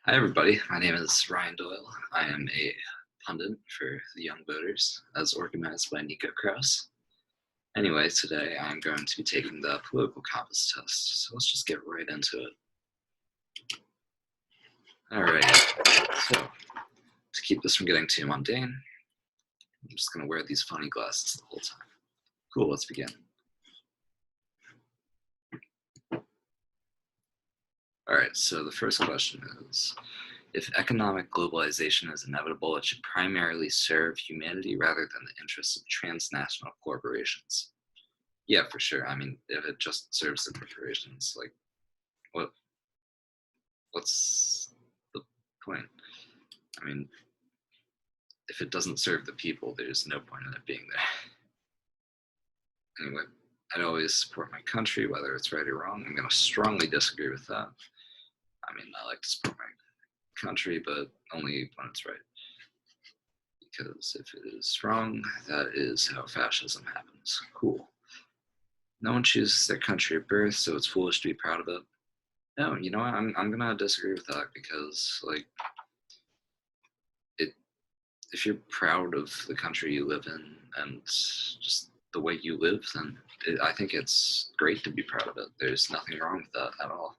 Hi, everybody. My name is Ryan Doyle. I am a pundit for the Young Voters, as organized by Nico Kraus. Anyway, today I'm going to be taking the political compass test, so let's just get right into it. Alright, so to keep this from getting too mundane, I'm just going to wear these funny glasses the whole time. Cool, let's begin. Alright, so the first question is, if economic globalization is inevitable, it should primarily serve humanity rather than the interests of transnational corporations. Yeah, for sure. I mean, if it just serves the corporations, like, what's the point? I mean, if it doesn't serve the people, there's no point in it being there. Anyway, I'd always support my country, whether it's right or wrong. I'm going to strongly disagree with that. I mean, I like to support my country, but only when it's right. Because if it is wrong, that is how fascism happens. Cool. No one chooses their country at birth, so it's foolish to be proud of it. No, you know what? I'm gonna disagree with that because, like, if you're proud of the country you live in and just the way you live, then I think it's great to be proud of it. There's nothing wrong with that at all.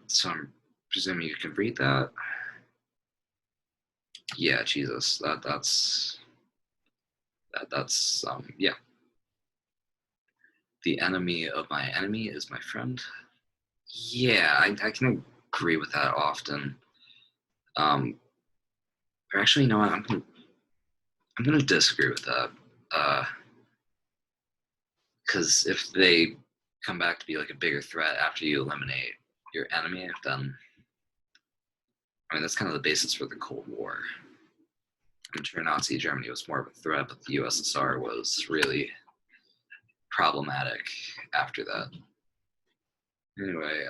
So I'm presuming you can read that. Yeah, Jesus, that's yeah. The enemy of my enemy is my friend. Yeah, I can agree with that often. Or actually, you know what? I'm gonna disagree with that. Because if they come back to be like a bigger threat after you eliminate your enemy, then I mean that's kind of the basis for the Cold War. I'm sure Nazi Germany was more of a threat, but the USSR was really problematic after that. Anyway,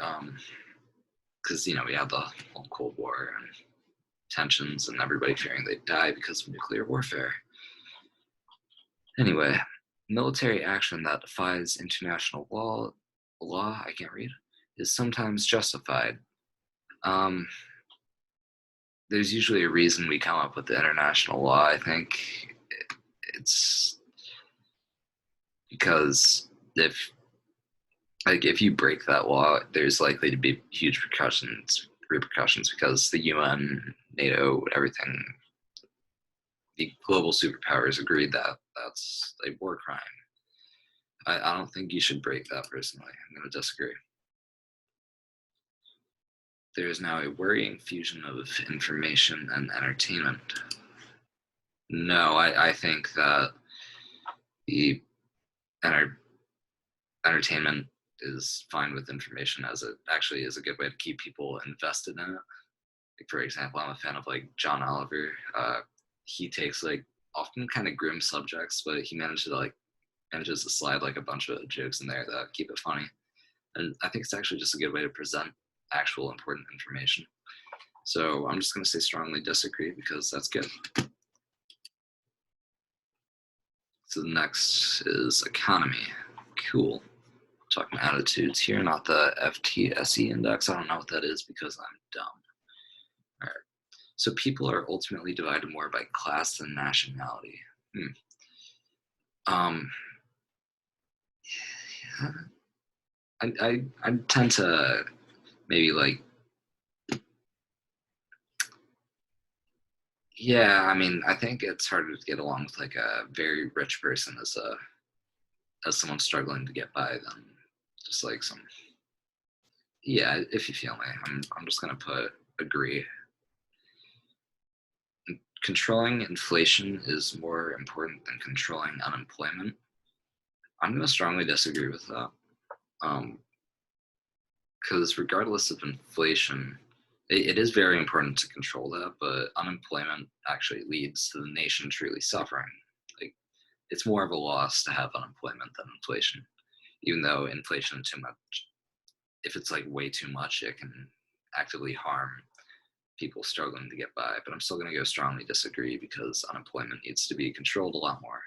because we had the whole Cold War and tensions and everybody fearing they'd die because of nuclear warfare. Anyway, military action that defies international law, I can't read, is sometimes justified. There's usually a reason we come up with the international law. I think it's because if you break that law, there's likely to be huge repercussions because the UN, NATO, everything, the global superpowers agreed that that's a war crime. I don't think you should break that personally. I'm going to disagree. There is now a worrying fusion of information and entertainment. No, I think that the entertainment is fine with information, as it actually is a good way to keep people invested in it. Like, for example, I'm a fan of like John Oliver. He takes like often kind of grim subjects, but he manages to slide like a bunch of jokes in there that keep it funny. And I think it's actually just a good way to present actual important information. So I'm just going to say strongly disagree because that's good. So the next is economy. Cool. Talking attitudes here, not the FTSE index. I don't know what that is because I'm dumb. All right. So people are ultimately divided more by class than nationality. I tend to maybe like, yeah, I mean, I think it's harder to get along with like a very rich person as someone struggling to get by than just like some, yeah, if you feel me. I'm just gonna put agree. Controlling inflation is more important than controlling unemployment. I'm gonna strongly disagree with that. Because regardless of inflation, it is very important to control that, but unemployment actually leads to the nation truly suffering. Like, it's more of a loss to have unemployment than inflation, even though inflation too much, if it's like way too much, it can actively harm people struggling to get by. But I'm still going to go strongly disagree because unemployment needs to be controlled a lot more.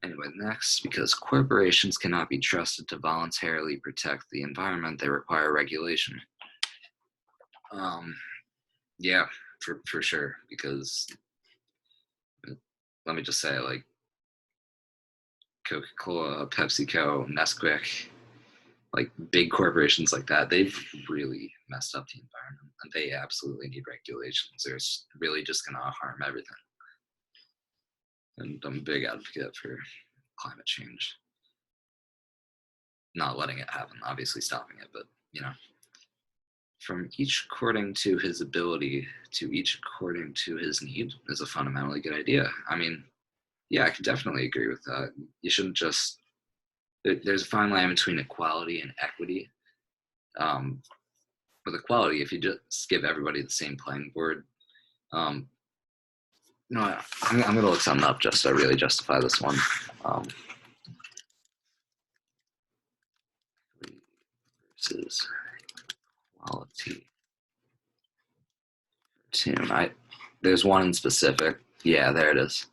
Anyway, next, because corporations cannot be trusted to voluntarily protect the environment, they require regulation. Yeah, for sure. Because let me just say, like Coca-Cola, PepsiCo, Nesquik, like big corporations like that, they've really messed up the environment, and they absolutely need regulations. They're really just going to harm everything. And I'm a big advocate for climate change, not letting it happen, obviously stopping it, but from each according to his ability to each according to his need is a fundamentally good idea. I mean, yeah, I could definitely agree with that. You shouldn't just, there's a fine line between equality and equity. With equality, if you just give everybody the same playing board, um, I'm going to look something up just to really justify this one. Versus quality tune. There's one in specific. Yeah, there it is.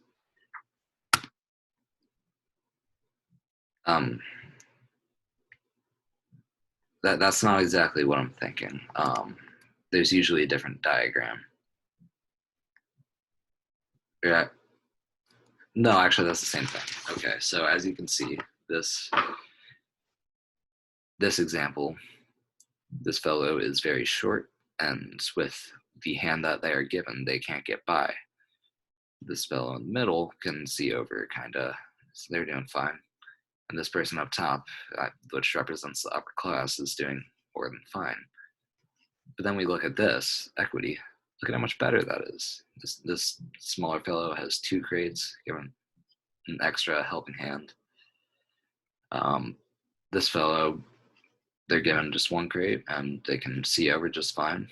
That's not exactly what I'm thinking. There's usually a different diagram. Yeah. No, actually, that's the same thing. Okay, so as you can see, this example, this fellow is very short, and with the hand that they are given, they can't get by. This fellow in the middle can see over, kind of, so they're doing fine. And this person up top, which represents the upper class, is doing more than fine. But then we look at this equity. Look at how much better that is. This smaller fellow has 2 crates, given an extra helping hand. This fellow, they're given just 1 crate, and they can see over just fine.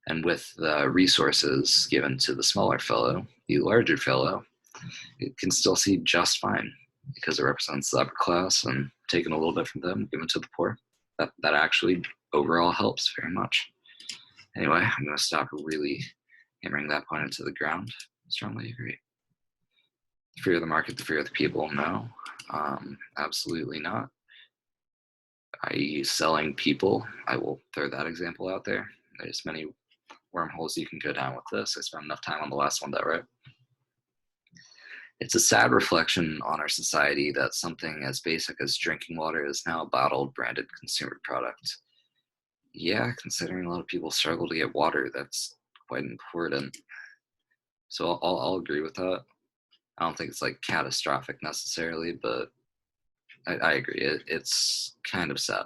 And with the resources given to the smaller fellow, the larger fellow, it can still see just fine, because it represents the upper class, and taking a little bit from them, given to the poor. That actually overall helps very much. Anyway, I'm going to stop really hammering that point into the ground. Strongly agree. The fear of the market, the fear of the people, no. Absolutely not. I.e. selling people. I will throw that example out there. There's many wormholes you can go down with this. I spent enough time on the last one, though, right? It's a sad reflection on our society that something as basic as drinking water is now a bottled, branded consumer product. Yeah, considering a lot of people struggle to get water, that's quite important. So I'll agree with that. I don't think it's like catastrophic necessarily, but I agree. It's kind of sad.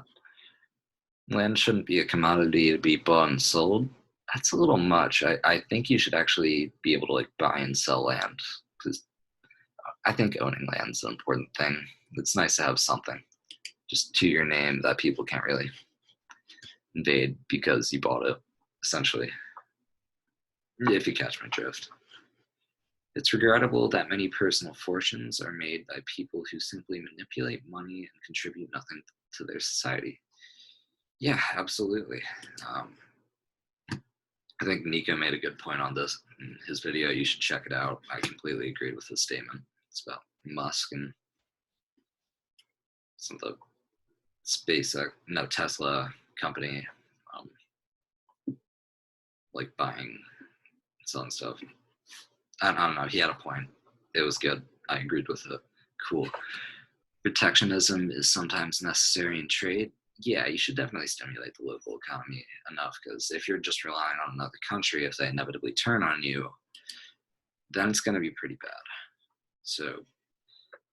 Land shouldn't be a commodity to be bought and sold. That's a little much. I think you should actually be able to like buy and sell land, because I think owning land is an important thing. It's nice to have something just to your name that people can't really invade because you bought it, essentially. If you catch my drift. It's regrettable that many personal fortunes are made by people who simply manipulate money and contribute nothing to their society. Yeah, absolutely. I think Nico made a good point on this in his video. You should check it out. I completely agreed with his statement. It's about Musk and some of the Tesla company, like buying, selling stuff. I don't know. He had a point. It was good. I agreed with it. Cool. Protectionism is sometimes necessary in trade. Yeah, you should definitely stimulate the local economy enough, because if you're just relying on another country, if they inevitably turn on you, then it's going to be pretty bad. So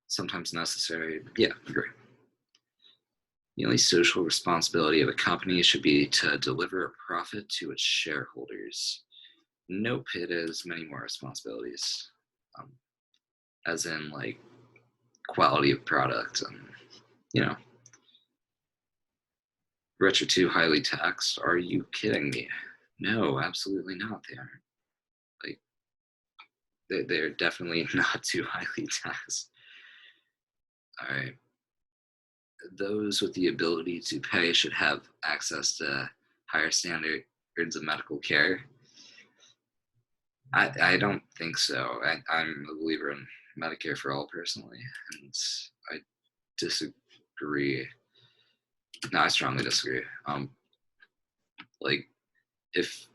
sometimes necessary. Yeah, agree. The only social responsibility of a company should be to deliver a profit to its shareholders. Nope, it has many more responsibilities, as in like quality of product, and rich are too highly taxed. Are you kidding me? No, absolutely not. They aren't. Like, they're definitely not too highly taxed. All right. Those with the ability to pay should have access to higher standards of medical care. I don't think so. I'm a believer in Medicare for all personally, and I disagree. No, I strongly disagree. Like, if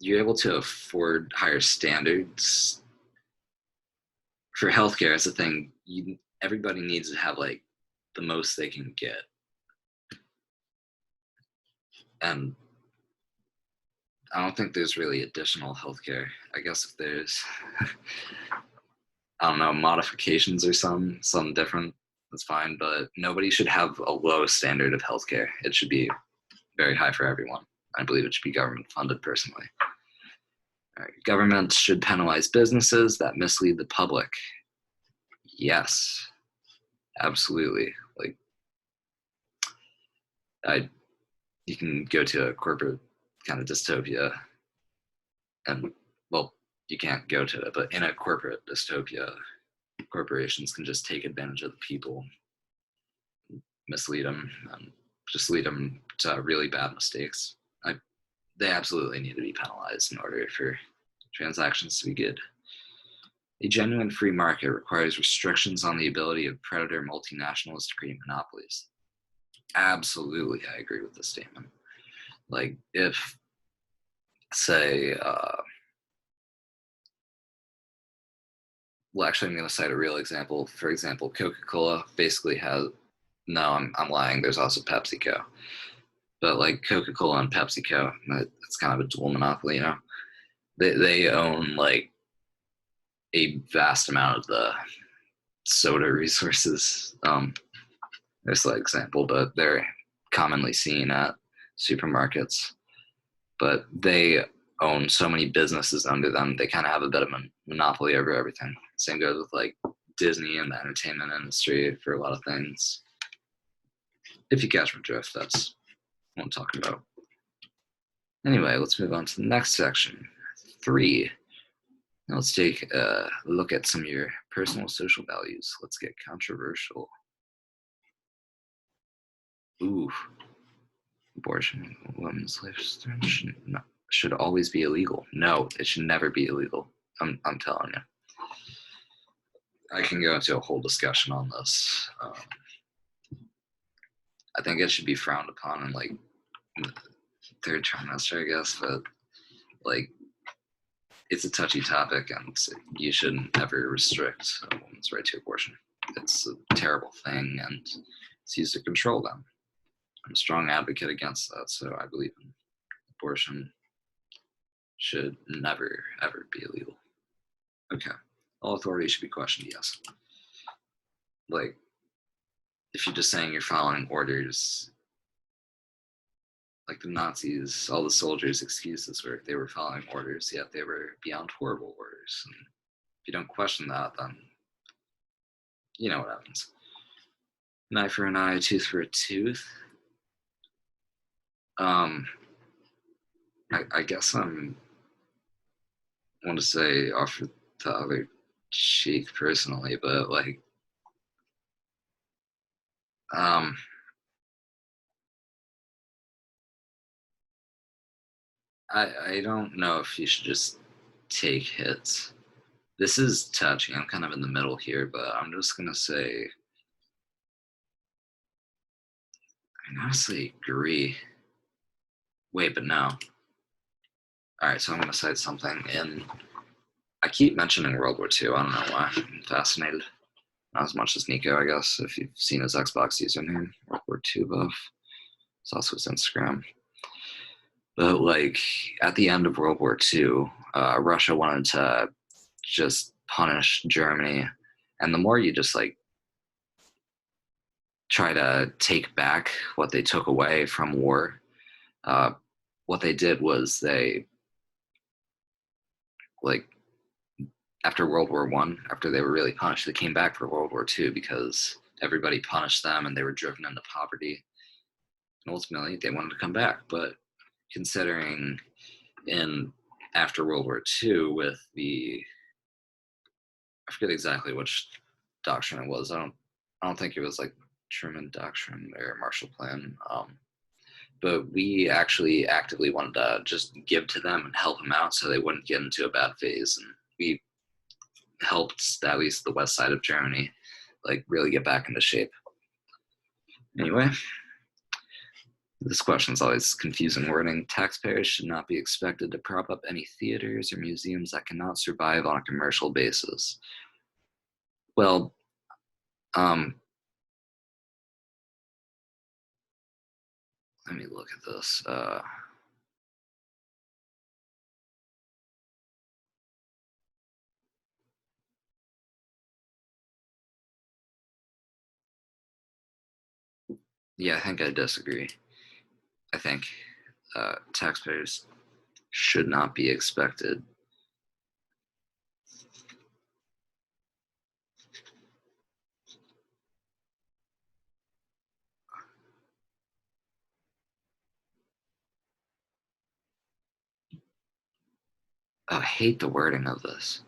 you're able to afford higher standards for healthcare. It's a thing. Everybody needs to have like the most they can get, and I don't think there's really additional healthcare. I guess if there's, I don't know, modifications or some different, that's fine. But nobody should have a low standard of healthcare. It should be very high for everyone. I believe it should be government funded personally. All right. Government should penalize businesses that mislead the public. Yes, absolutely. Like, you can go to a corporate kind of dystopia, and well, you can't go to it, but in a corporate dystopia, corporations can just take advantage of the people, mislead them, and just lead them to really bad mistakes. They absolutely need to be penalized in order for transactions to be good. A genuine free market requires restrictions on the ability of predator multinationals to create monopolies. Absolutely, I agree with this statement. Like, if, say, well, actually, I'm going to cite a real example. For example, Coca-Cola basically has, no, I'm lying. There's also PepsiCo. But like Coca-Cola and PepsiCo, it's kind of a dual monopoly, you know? They own like a vast amount of the soda resources. There's an example, but they're commonly seen at supermarkets. But they own so many businesses under them, they kind of have a bit of a monopoly over everything. Same goes with like Disney and the entertainment industry for a lot of things. If you catch my drift, that's what I'm talking about. Anyway, let's move on to the next section, 3. Now let's take a look at some of your personal social values. Let's get controversial. Ooh, abortion, women's life should always be illegal. No, it should never be illegal. I'm telling you. I can go into a whole discussion on this. I think it should be frowned upon in like the third trimester, I guess, but like it's a touchy topic, and you shouldn't ever restrict a woman's right to abortion. It's a terrible thing, and it's used to control them. I'm a strong advocate against that, so I believe in abortion should never, ever be illegal. Okay. All authority should be questioned, yes. Like, if you're just saying you're following orders, like the Nazis, all the soldiers' excuses were they were following orders, yet they were beyond horrible orders. And if you don't question that, then you know what happens. An eye for an eye, a tooth for a tooth. I guess I want to say off the other cheek personally, but like, I don't know if you should just take hits. This is touchy. I'm kind of in the middle here, but I'm just gonna say I honestly agree. Wait, but no. All right, so I'm gonna cite something in. I keep mentioning World War II. I don't know why. I'm fascinated. Not as much as Nico, I guess, if you've seen his Xbox username, World War II buff. It's also his Instagram. But like at the end of World War II, Russia wanted to just punish Germany, and the more you just like try to take back what they took away from war, what they did was they like after World War I, after they were really punished, they came back for World War II because everybody punished them and they were driven into poverty. And ultimately, they wanted to come back. But considering in after World War II with I forget exactly which doctrine it was. I don't think it was like Truman Doctrine or Marshall Plan. But we actually actively wanted to just give to them and help them out so they wouldn't get into a bad phase. And we helped at least the west side of Germany like really get back into shape. Anyway, This question is always confusing wording. Taxpayers should not be expected to prop up any theaters or museums that cannot survive on a commercial basis. Well, um, let me look at this. Yeah, I think I disagree. I think taxpayers should not be expected. Oh, I hate the wording of this.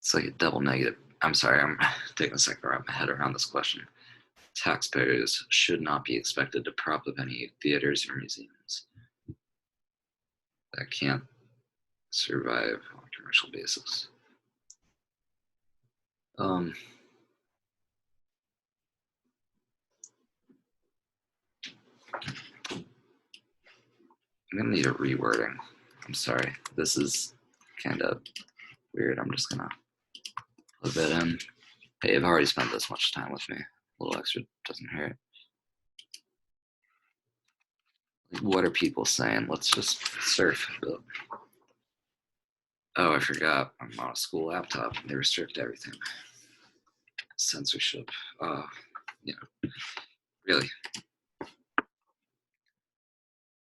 It's like a double negative. I'm sorry, I'm taking a second to wrap my head around this question. Taxpayers should not be expected to prop up any theaters or museums that can't survive on a commercial basis. Um, I'm gonna need a rewording. I'm sorry. This is kind of weird. I'm just gonna put it in. Hey, I've already spent this much time with me. A little extra doesn't hurt. Like, what are people saying? Let's just surf. Oh, I forgot. I'm on a school laptop. They restrict everything. Censorship. Oh, you know, really.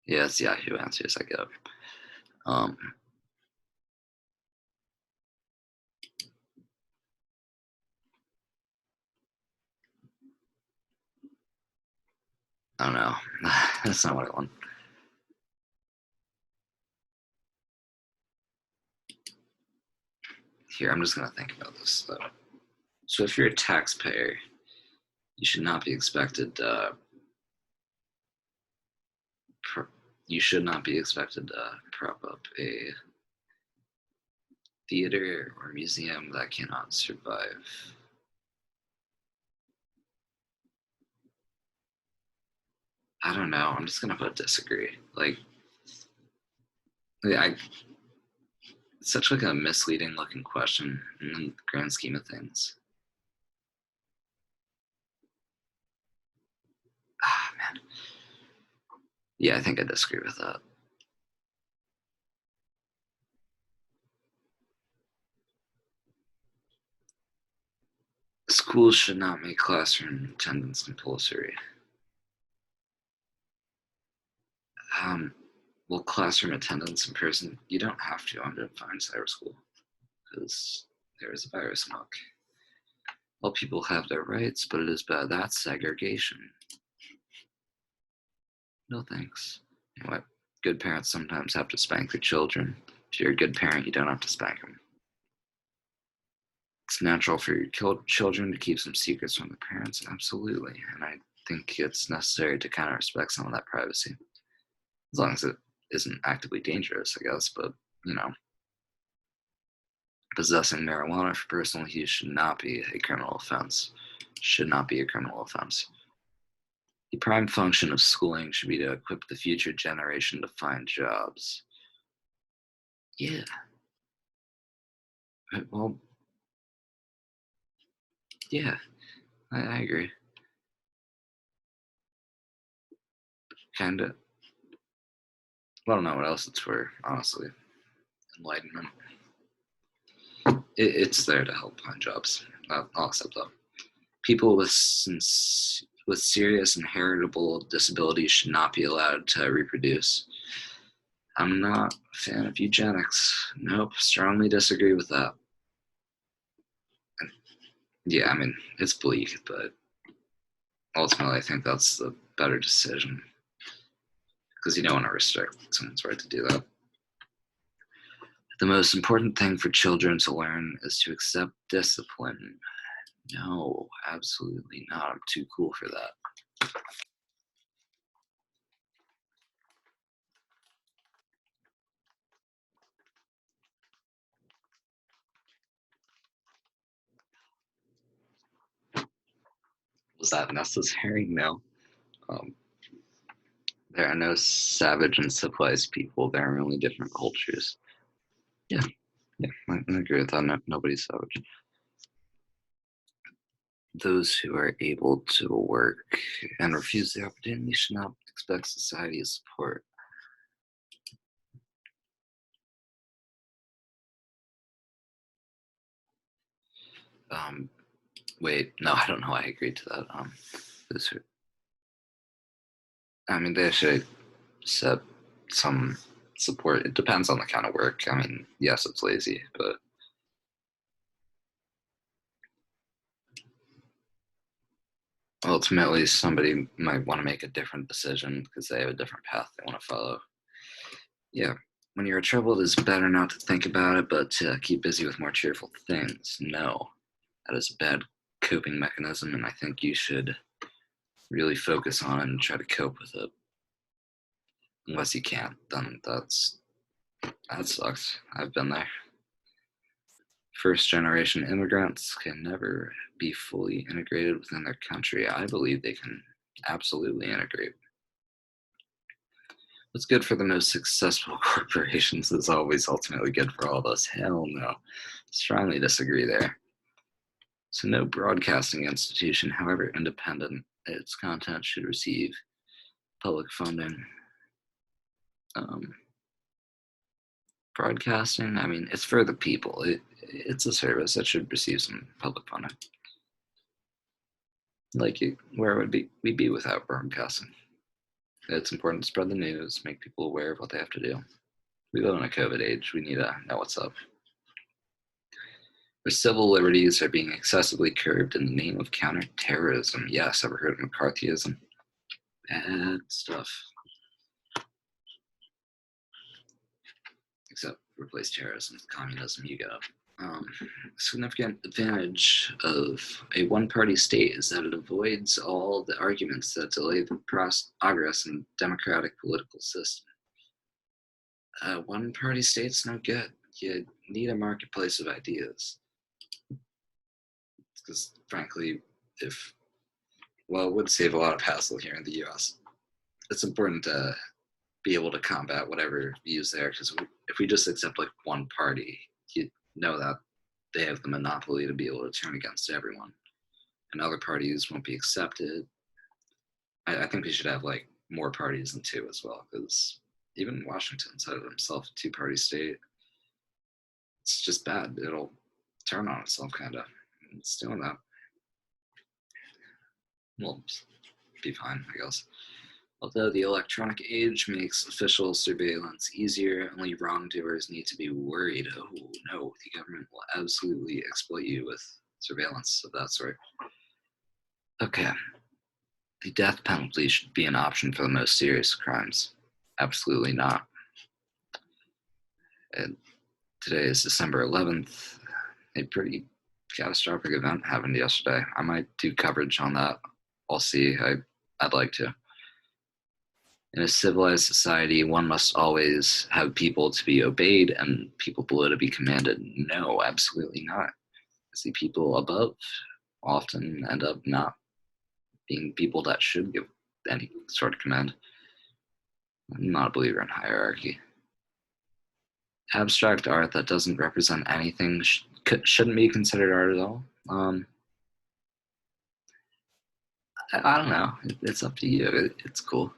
Yeah, it's Yahoo Answers I get. Um, I don't know. That's not what I want. Here, I'm just gonna think about this. So if you're a taxpayer, you should not be expected. You should not be expected to prop up a theater or museum that cannot survive. I don't know. I'm just gonna put disagree. Like, I it's such like a misleading looking question in the grand scheme of things. Ah, man. Yeah, I think I disagree with that. Schools should not make classroom attendance compulsory. Um, well, classroom attendance in person, you don't have to under fine cyber school because there is a virus amok. All people have their rights, but it is bad. That's segregation. No thanks. You know what? Good parents sometimes have to spank their children. If you're a good parent, you don't have to spank them. It's natural for your children to keep some secrets from their parents, absolutely. And I think it's necessary to kind of respect some of that privacy, as long as it isn't actively dangerous, I guess. But, you know, possessing marijuana for personal use should not be a criminal offense. Should not be a criminal offense. The prime function of schooling should be to equip the future generation to find jobs. Yeah. Well, yeah, I agree. Kind of. I don't know what else it's for, honestly. Enlightenment. It's there to help find jobs. I'll accept that. People with serious inheritable disabilities should not be allowed to reproduce. I'm not a fan of eugenics. Nope, strongly disagree with that. Yeah, I mean, it's bleak, but ultimately, I think that's the better decision because you don't want to restrict someone's right to do that. The most important thing for children to learn is to accept discipline. No, absolutely not. I'm too cool for that. Was that necessary? No. Um, there are no savage and civilized people. There are only different cultures. Yeah, yeah, I agree with that. No, nobody's savage. Those who are able to work and refuse the opportunity should not expect society's support. Um, wait, no, I don't know. I agreed to that. Those who, I mean, they should set some support. It depends on the kind of work. I mean, yes, it's lazy, but ultimately, somebody might want to make a different decision because they have a different path they want to follow. Yeah, when you're troubled, it's better not to think about it, but to keep busy with more cheerful things. No, that is a bad coping mechanism, and I think you should really focus on it and try to cope with it. Unless you can't, then that sucks. I've been there. First generation immigrants can never be fully integrated within their country. I believe they can absolutely integrate. What's good for the most successful corporations is always ultimately good for all of us. Hell no. Strongly disagree there. So, no broadcasting institution, however independent its content, should receive public funding. Um, Broadcasting, I mean, it's for the people. It's a service that should receive some public funding. Where would we be without broadcasting? It's important to spread the news, make people aware of what they have to do. We live in a COVID age. We need to know what's up. Where civil liberties are being excessively curbed in the name of counterterrorism. Yes, ever heard of McCarthyism? Bad stuff. Except replace terrorism with communism. You get up. Significant advantage of a one-party state is that it avoids all the arguments that delay the progress in democratic political system. One-party state's no good. You need a marketplace of ideas. Because frankly, it would save a lot of hassle here in the U.S. It's important to be able to combat whatever views there, because if we just accept like one party, you know that they have the monopoly to be able to turn against everyone, and other parties won't be accepted. I think we should have like more parties than two as well, because even Washington said it himself, a two-party state. It's just bad. It'll turn on itself, kind of. It's doing that. We'll be fine, I guess. Although the electronic age makes official surveillance easier, only wrongdoers need to be worried. Oh no, the government will absolutely exploit you with surveillance of that sort. Okay, the death penalty should be an option for the most serious crimes. Absolutely not. And today is December 11th. A pretty catastrophic event happened yesterday. I might do coverage on that. I'll see. I'd like to. In a civilized society, one must always have people to be obeyed and people below to be commanded. No, absolutely not. The people above often end up not being people that should give any sort of command. I'm not a believer in hierarchy. Abstract art that doesn't represent anything shouldn't be considered art at all. I don't know. It's up to you. It's cool.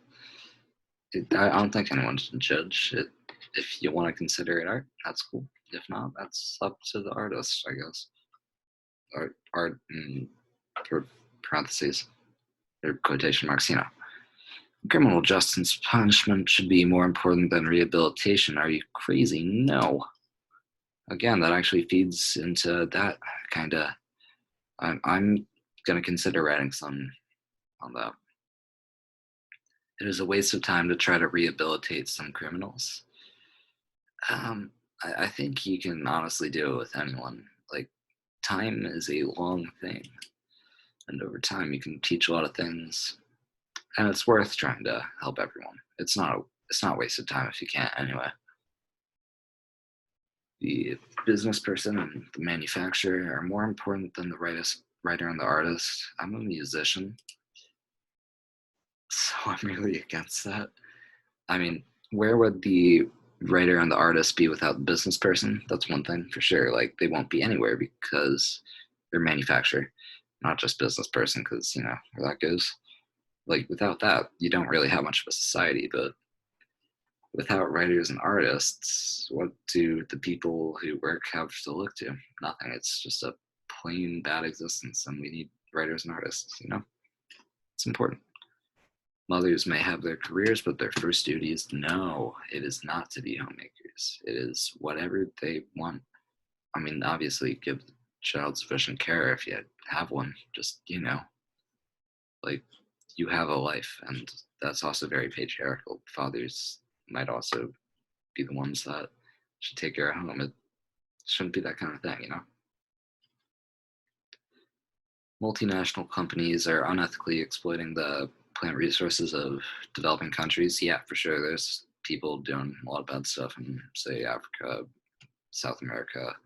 I don't think anyone should judge it. If you want to consider it art, that's cool. If not, that's up to the artist, I guess. Art in parentheses or quotation marks, you know. Criminal justice punishment should be more important than rehabilitation. Are you crazy? No. Again, that actually feeds into that kind of. I'm going to consider writing some on that. It is a waste of time to try to rehabilitate some criminals. I think you can honestly do it with anyone. Like, time is a long thing, and over time, you can teach a lot of things, and it's worth trying to help everyone. It's not wasted time if you can't anyway. The business person and the manufacturer are more important than the writer and the artist. I'm a musician. So I'm really against that. I mean, where would the writer and the artist be without the business person? That's one thing for sure. Like they won't be anywhere because they're manufacturer, not just business person, because you know where that goes. Like without that, you don't really have much of a society. But without writers and artists, what do the people who work have to look to? Nothing. It's just a plain bad existence, and we need writers and artists. You know, it's important. Mothers may have their careers, but their first duty is no, it is not to be homemakers. It is whatever they want. I mean, obviously, give the child sufficient care if you have one. Just, you know, like you have a life, and that's also very patriarchal. Fathers might also be the ones that should take care of home. It shouldn't be that kind of thing, you know? Multinational companies are unethically exploiting the plant resources of developing countries. Yeah, for sure. There's people doing a lot of bad stuff in, say, Africa, South America.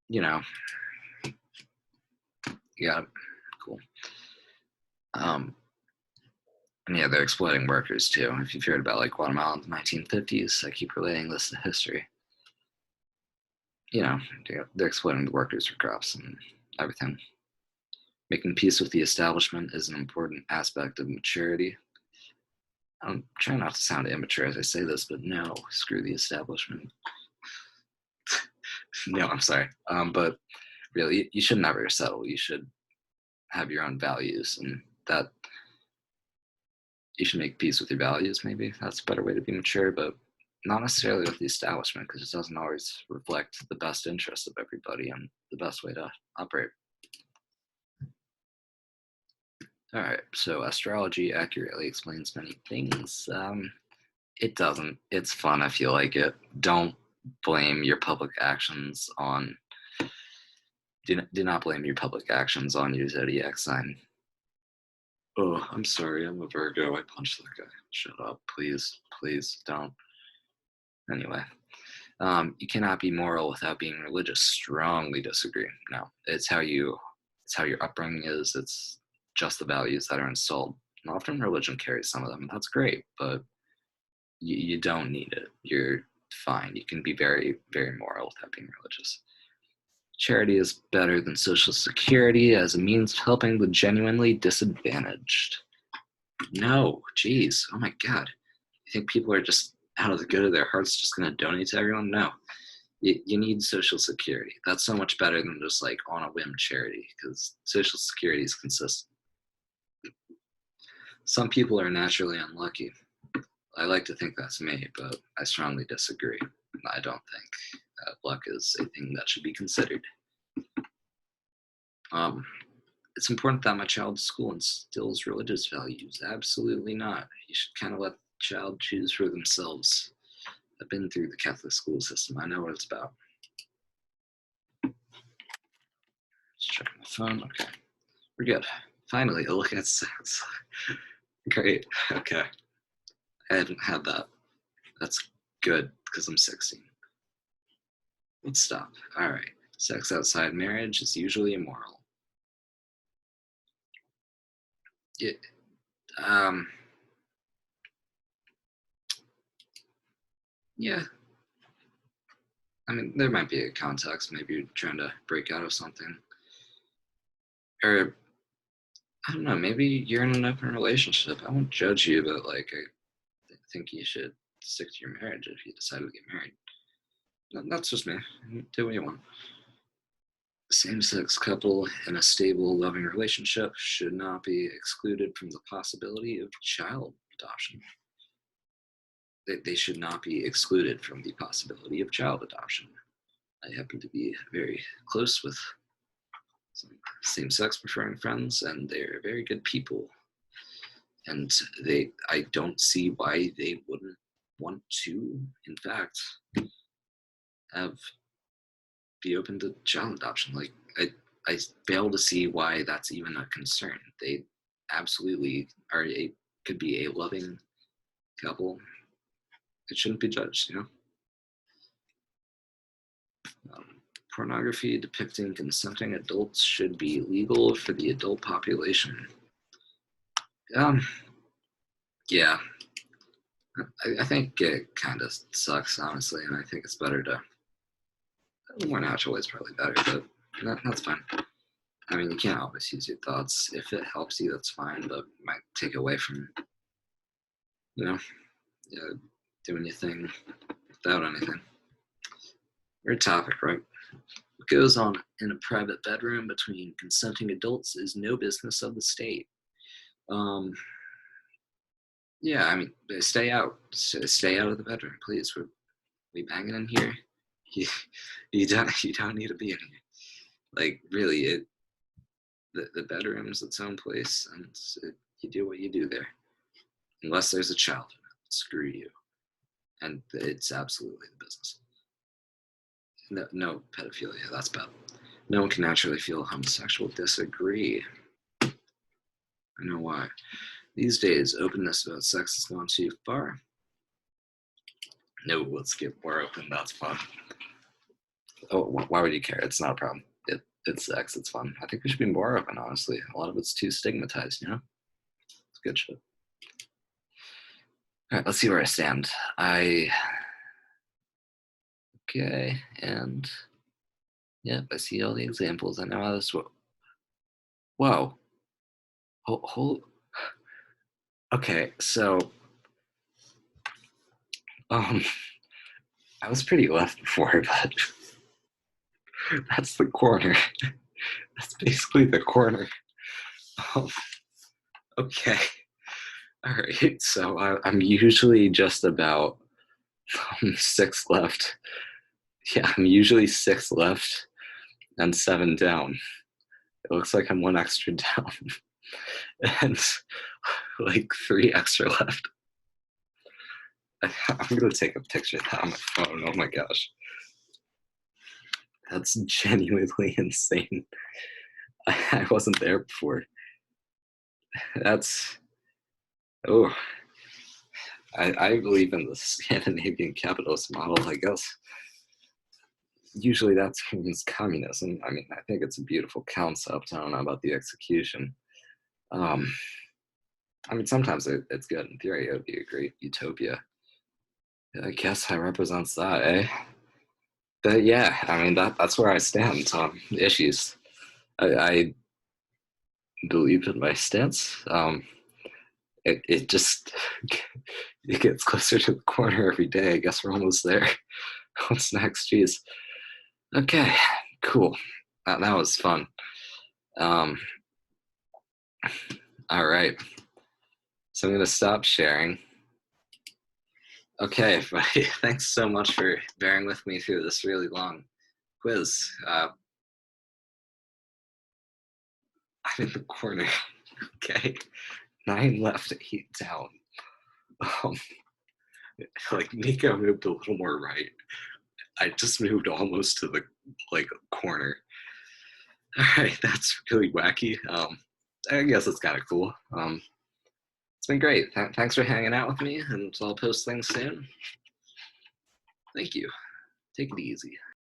You know, yeah, cool. And yeah, they're exploiting workers too. If you've heard about like Guatemala in the 1950s, I keep relating this to history. You know, they're exploiting the workers for crops and everything. Making peace with the establishment is an important aspect of maturity. I'm trying not to sound immature as I say this, but no, screw the establishment. No, I'm sorry. But really, you should never settle. You should have your own values, and that you should make peace with your values. Maybe that's a better way to be mature, but not necessarily with the establishment because it doesn't always reflect the best interest of everybody and the best way to operate. All right, so astrology accurately explains many things. It doesn't. It's fun if you like it. Don't blame your public actions on. Do not blame your public actions on your zodiac sign. Oh, I'm sorry. I'm a Virgo. I punched that guy. Shut up, please, please don't. Anyway, you cannot be moral without being religious. Strongly disagree. No, it's how you. It's how your upbringing is. It's just the values that are installed. And often religion carries some of them. And that's great, but you don't need it. You're fine. You can be very, very moral without being religious. Charity is better than social security as a means of helping the genuinely disadvantaged. No, geez, oh my God. You think people are just out of the good of their hearts just going to donate to everyone? No. You need social security. That's so much better than just like on a whim charity because social security is consistent. Some people are naturally unlucky. I like to think that's me, but I strongly disagree. I don't think luck is a thing that should be considered. Um, it's important that my child's school instills religious values. Absolutely not. You should kind of let the child choose for themselves. I've been through the Catholic school system. I know what it's about. Just checking my phone. Okay, we're good. Finally, a look at sex. Great. Okay. I haven't had that. That's good because I'm 16. Let's stop. All right. Sex outside marriage is usually immoral. Yeah. Um. Yeah. I mean, there might be a context. Maybe you're trying to break out of something, or I don't know. Maybe you're in an open relationship. I won't judge you, but like, I think you should stick to your marriage if you decide to get married. That's just me. Do what you want. Same-sex couple in a stable, loving relationship should not be excluded from the possibility of child adoption. They should not be excluded from the possibility of child adoption. I happen to be very close with some same-sex preferring friends, and they're very good people. And I don't see why they wouldn't want to, in fact, have be open to child adoption. Like I fail to see why that's even a concern. They absolutely could be a loving couple. It shouldn't be judged, you know. Pornography depicting consenting adults should be legal for the adult population. Um, yeah, I think it kind of sucks, honestly, and I think it's better to a more natural way is probably better, but that's fine. I mean, you can't always use your thoughts. If it helps you, that's fine, but it might take away from, you know, uh, doing your thing without anything. Weird topic, right? What goes on in a private bedroom between consenting adults is no business of the state. Um, yeah, I mean, stay out. Stay out of the bedroom, please. We banging in here. You, you don't need to be in here. Like really, the bedroom's its own place, and you do what you do there. Unless there's a child, screw you, and it's absolutely the business. No, no pedophilia. That's bad. No one can naturally feel homosexual. Disagree. I know why. These days, openness about sex has gone too far. No, let's get more open. That's fun. Oh, why would you care? It's not a problem. It's sex. It's fun. I think we should be more open, honestly. A lot of it's too stigmatized, you know? It's good shit. All right, let's see where I stand. Okay, and yep, I see all the examples. I know how this works. Whoa. Hold. Okay, so um, I was pretty left before, but that's the corner. That's basically the corner. Um, okay. All right. So I'm usually just about six left. Yeah, I'm usually six left and seven down. It looks like I'm one extra down and like three extra left. I'm going to take a picture of that on my phone. Oh my gosh. That's genuinely insane. I wasn't there before. That's, oh, I believe in the Scandinavian capitalist model, I guess. Usually that's against communism. I mean, I think it's a beautiful concept. I don't know about the execution. Um, I mean, sometimes it's good in theory. It would be a great utopia. I guess that represents that, eh? But yeah, I mean that's where I stand on issues. I believe in my stance. It just it gets closer to the corner every day. I guess we're almost there. What's next? Jeez. Okay, cool. That was fun. Um, all right. So I'm gonna stop sharing. Okay, everybody. Thanks so much for bearing with me through this really long quiz. I'm in the corner. Okay, 9 left, 8 down. Um, like Nico moved a little more right. I just moved almost to the like corner. All right, that's really wacky. I guess it's kind of cool. It's been great. Thanks for hanging out with me, and I'll post things soon. Thank you. Take it easy.